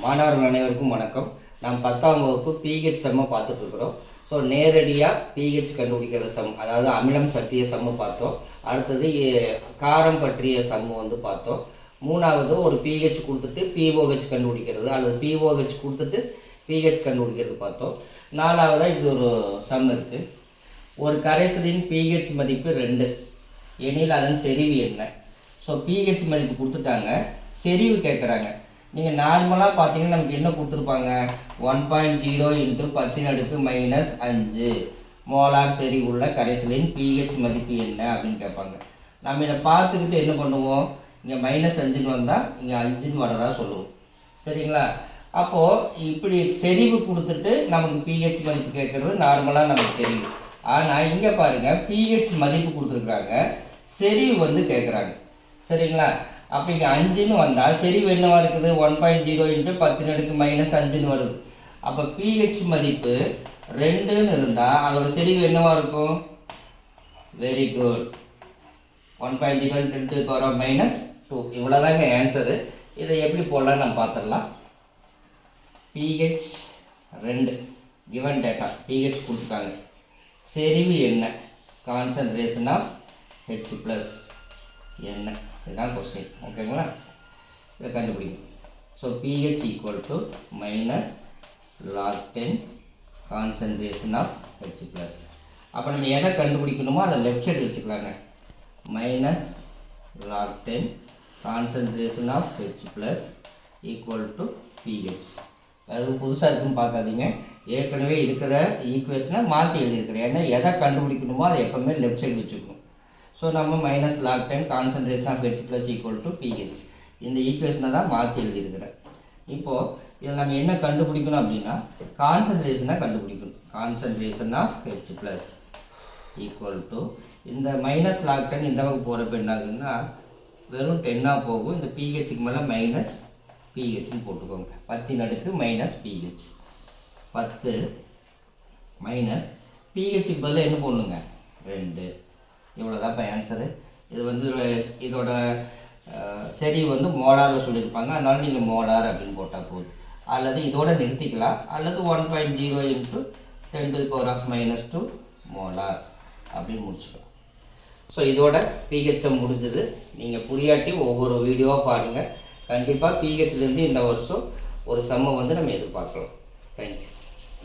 மாணவர்கள் அனைவருக்கும் வணக்கம். நாம் 10ஆம் வகுப்பு பிஹெச் சம்மை பார்த்துட்ருக்குறோம். ஸோ நேரடியாக பிஹெச் கண்டுபிடிக்கிற சம், அதாவது அமிலம் சத்திய சம்மு பார்த்தோம். அடுத்தது காரம் பற்றிய சம்மு வந்து பார்த்தோம். மூணாவது ஒரு பிஹெச் கொடுத்துட்டு பிஓஹெச் கண்டுபிடிக்கிறது, அல்லது பிஓஹெச் கொடுத்துட்டு பிஹெச் கண்டுபிடிக்கிறது பார்த்தோம். நாலாவதாக இது ஒரு சம் இருக்குது. ஒரு கரைசலின் பிஹெச் மதிப்பு 2 எனில் அதன் செறிவு என்ன? ஸோ பிஹெச் மதிப்பு கொடுத்துட்டாங்க, செறிவு கேட்குறாங்க. நீங்கள் நார்மலாக பார்த்தீங்கன்னா நமக்கு என்ன கொடுத்துருப்பாங்க, 1.0 × 10⁻⁻5 மோலார் செறிவுள்ள கரைசலின் பிஹெச் மதிப்பு என்ன அப்படின்னு கேட்பாங்க. நம்ம இதை பார்த்துக்கிட்டு என்ன பண்ணுவோம், இங்கே -5 வந்தால் இங்கே 5 வரதா சொல்லுவோம். சரிங்களா? அப்போது இப்படி செறிவு கொடுத்துட்டு நமக்கு பிஹெச் மதிப்பு கேட்குறது நார்மலாக நமக்கு தெரியும். ஆனால் இங்கே பாருங்கள், பிஹெச் மதிப்பு கொடுத்துருக்குறாங்க, செறிவு வந்து கேட்குறாங்க. சரிங்களா? அப்போ இங்கே 5ன்னு வந்தால் செறிவு என்னவாக இருக்குது, 1.0 × 10⁻⁻5 வருது. அப்போ பிஹெச் மதிப்பு 2ன்னு இருந்தால் அதோட செறிவு என்னவாக இருக்கும்? Very good, 1.0 × 10⁻². இவ்வளோதாங்க ஆன்சரு. இதை எப்படி போடலான்னு நம்ம பார்த்துடலாம். பிஹெச் 2 கிவன் டேட்டா, பிஹெச் கொடுத்துட்டாங்க. செறிவு என்ன? கான்சன்ட்ரேஷன் ஆஃப் H+ என்ன? இதுதான் கொஸ்டின். ஓகேங்களா? இதை கண்டுபிடிக்கும். So pH = -log10 concentration of H+. அப்போ நம்ம எதை கண்டுபிடிக்கணுமோ அதை லெஃப்ட் சைடு வச்சுக்கலாங்க. -log10 concentration of H+ = pH. அது புதுசாக இருக்குன்னு பார்க்காதீங்க, ஏற்கனவே இருக்கிற ஈக்குவேஷனை மாற்றி எழுதியிருக்கிறேன். ஏன்னா எதை கண்டுபிடிக்கணுமோ அதை எப்போவுமே லெஃப்ட் சைடு வச்சுக்கணும். ஸோ நம்ம -log10 concentration of H+ = pH இந்த ஈக்குவேஷனை தான் மாற்றி எழுதியிருக்கிறேன். இப்போது இதில் நம்ம என்ன கண்டுபிடிக்கணும் அப்படின்னா, கான்சன்ட்ரேஷனை கண்டுபிடிக்கணும். கான்சன்ட்ரேஷன் ஆஃப் H+ = இந்த -log10 இந்த பக்கம் போகிறப்ப என்ன ஆகுதுன்னா வெறும் 10ஆக போகும். இந்த pHக்கு மேலே -pHன்னு போட்டுக்கோங்க. 10⁻⁻pH 10 மைனஸ் pHக்கு பதிலாக என்ன போடணுங்க, 2. இவ்வளோதான் இப்போ ஆன்சரு. இது வந்து இதோட செடி வந்து மோலாரில் சொல்லியிருப்பாங்க, அதனால நீங்கள் மோலார் அப்படின்னு போட்டால் போதும். அல்லது இதோட நிறுத்திக்கலாம், அல்லது 1.0 × 10⁻⁻2 மோலார் அப்படின்னு முடிச்சுக்கலாம். ஸோ இதோட பிஹெச்எம் முடிஞ்சது. நீங்கள் புரியாட்டி ஒவ்வொரு வீடியோவாக பாருங்கள். கண்டிப்பாக பிஹெச்லேருந்து இந்த வருஷம் ஒரு சம்மை வந்து நம்ம எதிர்பார்க்கலாம். தேங்க்யூ.